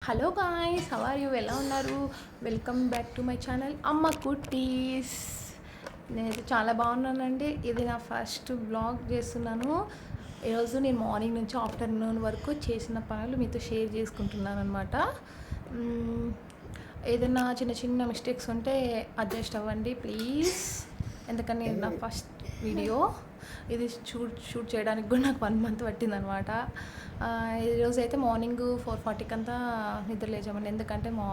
Hello guys, how are you? ఎలా ఉన్నారు? Welcome back to my channel అమ్మ cuties. నేనైతే చాలా బాగున్నానండి. ఇది నా ఫస్ట్ బ్లాగ్ చేస్తున్నాను. ఈరోజు నేను మార్నింగ్ నుంచి ఆఫ్టర్నూన్ వరకు చేసిన పనులు మీతో షేర్ చేసుకుంటున్నాను అనమాట. ఏదైనా చిన్న చిన్న మిస్టేక్స్ ఉంటే అడ్జస్ట్ అవ్వండి ప్లీజ్. ఎందుకని నా ఫస్ట్ వీడియో ఇది షూట్ చేయడానికి కూడా నాకు 1 మంత్ పట్టిందనమాట. ఈరోజు అయితే మార్నింగ్ 4:40కి అంతా నిద్ర లేచామండి. ఎందుకంటే మా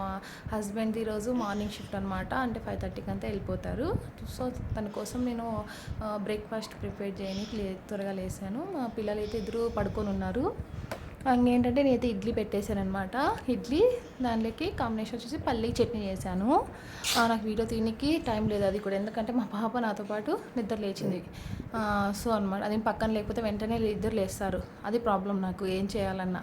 హస్బెండ్ది ఈరోజు మార్నింగ్ షిఫ్ట్ అనమాట. అంటే 5:30కి అంతా వెళ్ళిపోతారు. సో తన కోసం నేను బ్రేక్ఫాస్ట్ ప్రిపేర్ చేయని త్వరగా లేసాను. మా పిల్లలు అయితే ఇద్దరు పడుకొని ఉన్నారు. ఇంకేంటంటే నేనైతే ఇడ్లీ పెట్టేశాను అనమాట. ఇడ్లీ దానిలోకి కాంబినేషన్ వచ్చేసి పల్లీ చట్నీ చేశాను. నాకు వీడియో తీయడానికి టైం లేదు అది కూడా, ఎందుకంటే మా పాప నాతో పాటు నిద్ర లేచింది. సో అనమాట, అది పక్కన లేకపోతే వెంటనే ఇద్దరు లేస్తారు. అది ప్రాబ్లం నాకు ఏం చేయాలన్నా.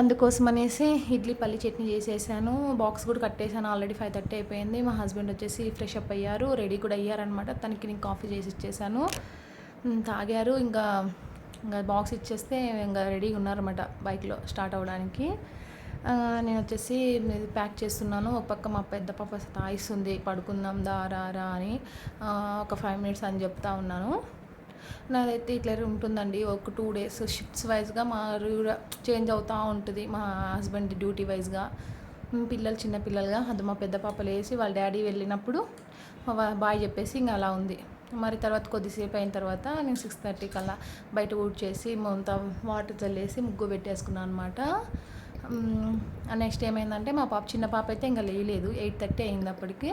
అందుకోసం అనేసి ఇడ్లీ పల్లి చట్నీ చేసేసాను. బాక్స్ కూడా కట్టేసాను. ఆల్రెడీ 5:30 అయిపోయింది. మా హస్బెండ్ వచ్చేసి ఫ్రెష్ అప్ అయ్యారు, రెడీ కూడా అయ్యారనమాట. తనకి నేను కాఫీ చేసి ఇచ్చేసాను, తాగారు. ఇంకా బాక్స్ ఇచ్చేస్తే ఇంకా రెడీగా ఉన్నారన్నమాట బైక్లో స్టార్ట్ అవ్వడానికి. నేను వచ్చేసి ప్యాక్ చేస్తున్నాను. ఒక పక్క మా పెద్ద పాప తాయిస్తుంది, పడుకుందాం రా అని. ఒక 5 మినిట్స్ అని చెప్తా ఉన్నాను. నాదైతే ఇట్లా ఉంటుందండి. ఒక 2 డేస్ షిఫ్ట్స్ వైజ్గా మా చేంజ్ అవుతూ ఉంటుంది. మా హస్బెండ్ డ్యూటీ వైజ్గా పిల్లలు చిన్న పిల్లలుగా అది మా పెద్ద పాప లేసి వాళ్ళ డాడీ వెళ్ళినప్పుడు బాయ్ చెప్పేసి ఇంకా అలా ఉంది. మరి తర్వాత కొద్దిసేపు అయిన తర్వాత నేను 6:30కి అలా బయట ఊడ్చేసి మొత్తం వాటర్ చల్లేసి ముగ్గు పెట్టేసుకున్నాను అనమాట. నెక్స్ట్ ఏమైందంటే మా పాప చిన్న పాప అయితే ఇంకా లేయలేదు. 8:30 అయింది అప్పటికి.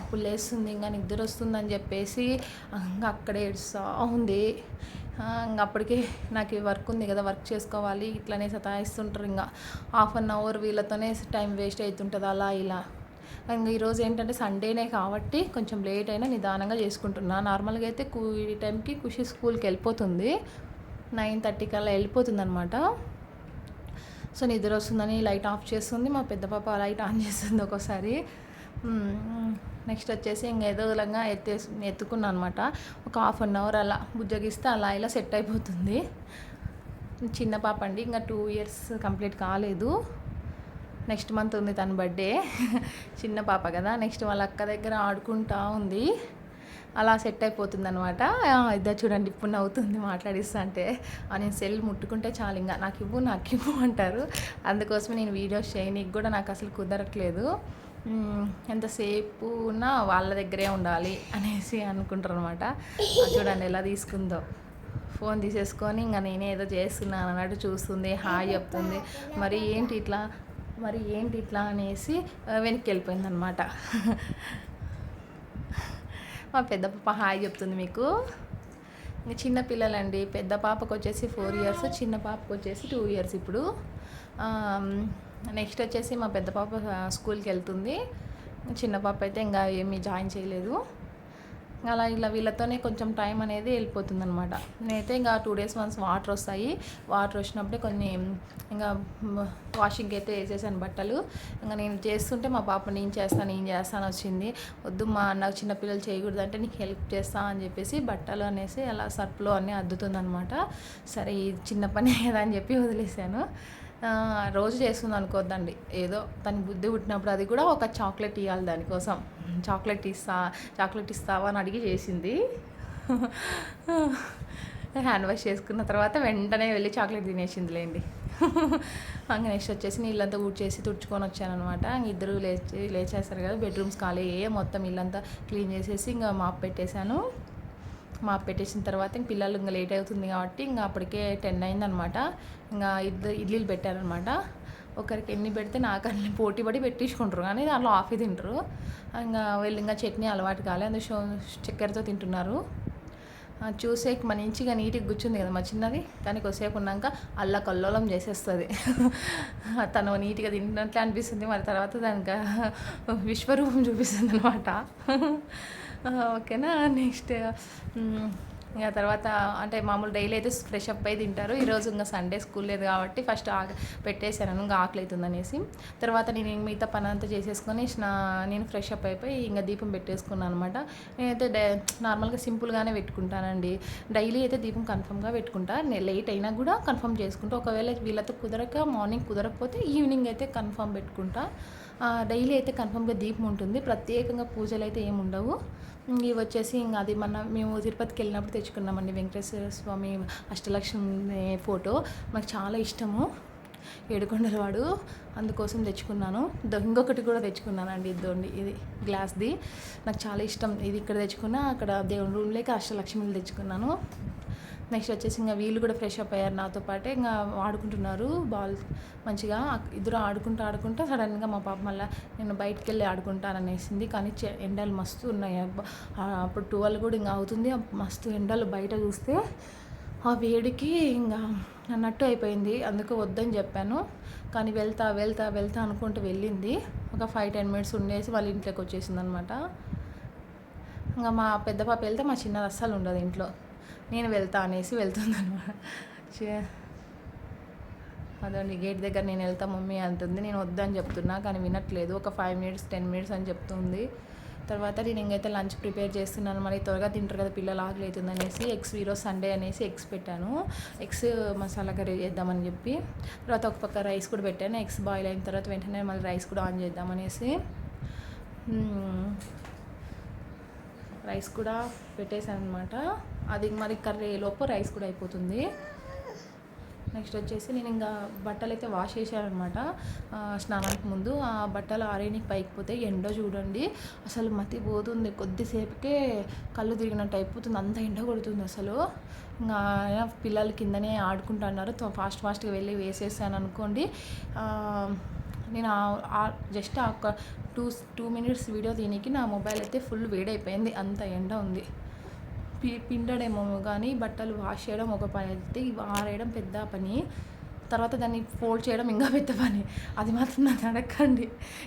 అప్పుడు లేస్తుంది, ఇంకా నిద్ర వస్తుందని చెప్పేసి ఇంకా అక్కడే ఏడుస్తూ ఉంది. ఇంకా అప్పటికి నాకు వర్క్ ఉంది కదా, వర్క్ చేసుకోవాలి. ఇట్లనే సతాయిస్తుంటారు. ఇంకా ½ అన్ అవర్ వీళ్ళతోనే టైం వేస్ట్ అవుతుంటుంది అలా ఇలా. ఇంకా ఈరోజు ఏంటంటే సండేనే కాబట్టి కొంచెం లేట్ అయినా నిదానంగా చేసుకుంటున్నా. నార్మల్గా అయితే ఈ టైంకి ఖుషి స్కూల్కి వెళ్ళిపోతుంది. 9:30కి అలా వెళ్ళిపోతుంది అనమాట. సో నిద్ర వస్తుందని లైట్ ఆఫ్ చేస్తుంది. మా పెద్ద పాప లైట్ ఆన్ చేస్తుంది ఒక్కోసారి. నెక్స్ట్ వచ్చేసి ఇంకా ఏదో విధంగా ఎత్తుకున్నాను అనమాట. ఒక ½ అన్ అవర్ అలా బుజ్జగిస్తే అలా ఇలా సెట్ అయిపోతుంది. చిన్న పాప అండి, ఇంకా 2 ఇయర్స్ కంప్లీట్ కాలేదు. నెక్స్ట్ మంత్ ఉంది తన బర్త్డే. చిన్న పాప కదా, నెక్స్ట్ వాళ్ళ అక్క దగ్గర ఆడుకుంటూ ఉంది. అలా సెట్ అయిపోతుంది అనమాట. ఇద్దరు చూడండి ఇప్పుడు నవ్వుతుంది మాట్లాడిస్తా అంటే. నేను సెల్ ముట్టుకుంటే చాలు ఇంకా నాకు ఇవ్వు అంటారు. అందుకోసమే నేను వీడియోస్ చేయనీకి కూడా నాకు అసలు కుదరట్లేదు. ఎంతసేపు ఉన్నా వాళ్ళ దగ్గరే ఉండాలి అనేసి అనుకుంటారు అనమాట. చూడండి ఎలా తీసుకుందో, ఫోన్ తీసేసుకొని ఇంకా నేనే ఏదో చేస్తున్నాను అన్నట్టు చూస్తుంది, హాయ్ చెప్తుంది. మరి ఏంటి ఇట్లా అనేసి వెనక్కి వెళ్ళిపోయింది అనమాట. మా పెద్ద పాప హాయ్ చెప్తుంది మీకు. ఇంకా చిన్న పిల్లలండి. పెద్ద పాపకు వచ్చేసి 4 ఇయర్స్, చిన్న పాపకు వచ్చేసి 2 ఇయర్స్ ఇప్పుడు. నెక్స్ట్ వచ్చేసి మా పెద్ద పాప స్కూల్కి వెళ్తుంది. చిన్న పాప అయితే ఇంకా ఏమీ జాయిన్ చేయలేదు. అలా ఇలా వీళ్ళతోనే కొంచెం టైం అనేది వెళ్ళిపోతుంది అనమాట. నేనైతే ఇంకా 2 డేస్ వన్స్ వాటర్ వస్తాయి. వాటర్ వచ్చినప్పుడే కొన్ని ఇంకా వాషింగ్కి అయితే వేసేసాను బట్టలు. ఇంకా నేను చేస్తుంటే మా పాప నేను చేస్తాను వచ్చింది. వద్దు మా నాకు చిన్నపిల్లలు చేయకూడదు అంటే నీకు హెల్ప్ చేస్తా అని చెప్పేసి బట్టలు అనేసి అలా సర్ఫ్లో అన్నీ అద్దుతుంది అనమాట. సరే ఈ చిన్న పని కదా అని చెప్పి వదిలేసాను. రోజు చేస్తుంది అనుకోద్దండి, ఏదో తన బుద్ధి పుట్టినప్పుడు. అది కూడా ఒక చాక్లెట్ ఇవ్వాలి దానికోసం. చాక్లెట్ ఇస్తావా అని అడిగి చేసింది. హ్యాండ్ వాష్ చేసుకున్న తర్వాత వెంటనే వెళ్ళి చాక్లెట్ తినేసిందిలేండి. ఇంకా నెక్స్ట్ వచ్చేసి నీళ్ళంతా ఊడ్చేసి తుడుచుకొని వచ్చాను అనమాట. ఇద్దరు లేచేస్తారు కదా, బెడ్రూమ్స్ ఖాళీ మొత్తం ఇల్లంతా క్లీన్ చేసేసి ఇంకా మాప్ పెట్టేసిన తర్వాత ఇంక పిల్లలు ఇంకా లేట్ అవుతుంది కాబట్టి ఇంకా అప్పటికే 10 అయిందనమాట. ఇంకా ఇడ్లీలు పెట్టారనమాట. ఒకరికి ఎన్ని పెడితే నాకు అన్ని పోటీ పడి పెట్టించుకుంటారు, కానీ దాంట్లో ఆఫీ తింటారు. ఇంకా చట్నీ అలవాటు కాలే, అందులో చక్కెరతో తింటున్నారు. చూసే మంచిగా నీట్గా కూర్చుంది కదా మా చిన్నది, కానీ కొద్దిసేపు ఉన్నాక అల్లకల్లోలం చేసేస్తుంది. తను నీట్గా తింటున్నట్లే అనిపిస్తుంది, మరి తర్వాత దానికి విశ్వరూపం చూపిస్తుంది అనమాట. ఓకేనా. నెక్స్ట్ ఇంకా తర్వాత అంటే మామూలు డైలీ అయితే ఫ్రెష్ అప్ అయి తింటారు. ఈరోజు ఇంకా సండే స్కూల్ లేదు కాబట్టి ఫస్ట్ పెట్టేశాను ఇంకా ఆకలి అవుతుంది అనేసి. తర్వాత నేను మిగతా పని అంతా చేసేసుకొని నేను ఫ్రెష్ అప్ అయిపోయి ఇంకా దీపం పెట్టేసుకున్నాను అనమాట. నేనైతే నార్మల్గా సింపుల్గానే పెట్టుకుంటానండి. డైలీ అయితే దీపం కన్ఫర్మ్గా పెట్టుకుంటా. నేను లేట్ అయినా కూడా కన్ఫర్మ్ చేసుకుంటా. ఒకవేళ వీళ్ళతో కుదరక మార్నింగ్ కుదరకపోతే ఈవినింగ్ అయితే కన్ఫర్మ్ పెట్టుకుంటా. డైలీ అయితే కన్ఫర్మ్గా దీపం ఉంటుంది. ప్రత్యేకంగా పూజలు అయితే ఏమి ఉండవు. ఇవి వచ్చేసి ఇంకా అది మేము తిరుపతికి వెళ్ళినప్పుడు తెచ్చుకున్నామండి వెంకటేశ్వర స్వామి అష్టలక్ష్మి ఫోటో. నాకు చాలా ఇష్టము ఏడుకొండల వాడు, అందుకోసం తెచ్చుకున్నాను. ఇంకొకటి కూడా తెచ్చుకున్నానండి, ఇది గ్లాస్ది. నాకు చాలా ఇష్టం ఇది. ఇక్కడ తెచ్చుకున్నా, అక్కడ దేవుని రూమ్లోకి అష్టలక్ష్మిలు తెచ్చుకున్నాను. నెక్స్ట్ వచ్చేసి ఇంకా వీళ్ళు కూడా ఫ్రెష్ అప్ అయ్యారు నాతో పాటే. ఇంకా ఆడుకుంటున్నారు బాల్ మంచిగా. ఇద్దరు ఆడుకుంటా సడన్గా మా పాప మళ్ళీ నేను బయటికి వెళ్ళి ఆడుకుంటాననేసింది. కానీ ఎండలు మస్తు ఉన్నాయి. అప్పుడు 12 కూడా ఇంకా అవుతుంది. మస్తు ఎండలు బయట చూస్తే ఆ వేడికి ఇంకా అన్నట్టు అయిపోయింది. అందుకు వద్దని చెప్పాను. కానీ వెళ్తా అనుకుంటూ వెళ్ళింది. ఒక 5-10 మినిట్స్ ఉండేసి వాళ్ళ ఇంట్లోకి వచ్చేసింది అనమాట. ఇంకా మా పెద్ద పాప వెళ్తే మా చిన్నది అస్సలు ఉండదు ఇంట్లో. నేను వెళ్తా అనేసి వెళ్తుంది అనమాట. అదండి గేట్ దగ్గర నేను వెళ్తా మమ్మీ అంటుంది. నేను వద్దని చెప్తున్నా కానీ వినట్లేదు. ఒక 5 మినిట్స్ 10 మినిట్స్ అని చెప్తుంది. తర్వాత నేను ఇంకైతే లంచ్ ప్రిపేర్ చేస్తున్నాను. మరి త్వరగా తింటారు కదా పిల్లలు, ఆకలి అవుతుంది అనేసి ఈరోజు సండే అనేసి ఎగ్స్ పెట్టాను. ఎగ్స్ మసాలా కర్రీ చేద్దామని చెప్పి. తర్వాత ఒక పక్క రైస్ కూడా పెట్టాను. ఎగ్స్ బాయిల్ అయిన తర్వాత వెంటనే మళ్ళీ రైస్ కూడా ఆన్ చేద్దామనేసి రైస్ కూడా పెట్టేశాను అనమాట. అది మరి కర్రీ లోపు రైస్ కూడా అయిపోతుంది. నెక్స్ట్ వచ్చేసి నేను ఇంకా బట్టలు అయితే వాష్ చేశాను అనమాట స్నానానికి ముందు. ఆ బట్టలు ఆరేనికి పైకి పోతే ఎండ చూడండి అసలు మతి పోతుంది. కొద్దిసేపుకే కళ్ళు తిరిగినట్టు అయిపోతుంది, అంత ఎండ కొడుతుంది అసలు. ఇంకా పిల్లలు కిందనే ఆడుకుంటున్నారు. ఫాస్ట్గా వెళ్ళి వేసేసాను అనుకోండి. నేను జస్ట్ ఒక 2 మినిట్స్ వీడియో దీనికి నా మొబైల్ అయితే ఫుల్ వేడైపోయింది, అంత ఎండ ఉంది. పిండడేమో కానీ బట్టలు వాష్ చేయడం ఒక పని అయితే, ఆరేయడం పెద్ద పని. తర్వాత దాన్ని ఫోల్డ్ చేయడం ఇంకా పెద్ద పని. అది మాత్రం నాకు అడగండి,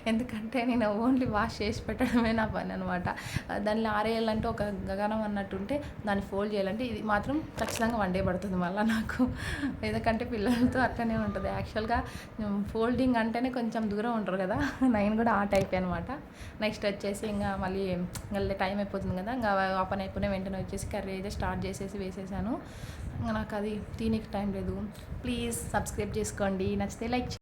ఎందుకంటే నేను ఓన్లీ వాష్ చేసి పెట్టడమే నా పని అనమాట. దాన్ని ఆరేయాలంటే ఒక గగనం అన్నట్టుంటే, దాన్ని ఫోల్డ్ చేయాలంటే ఇది మాత్రం ఖచ్చితంగా 1 డే పడుతుంది మళ్ళీ నాకు. ఎందుకంటే పిల్లలతో అట్లనే ఉంటుంది. యాక్చువల్గా ఫోల్డింగ్ అంటేనే కొంచెం దూరం ఉంటారు కదా, నేను కూడా ఆ టైప్ అనమాట. నెక్స్ట్ వచ్చేసి ఇంకా మళ్ళీ టైం అయిపోతుంది కదా, ఇంకా ఆ పని అయిపోయిన వెంటనే వచ్చేసి కర్రీ అయితే స్టార్ట్ చేసేసి వేసేసాను. నాకు అది తినేకి టైం లేదు. ప్లీజ్ సబ్స్క్రైబ్ చేసుకోండి, నచ్చితే లైక్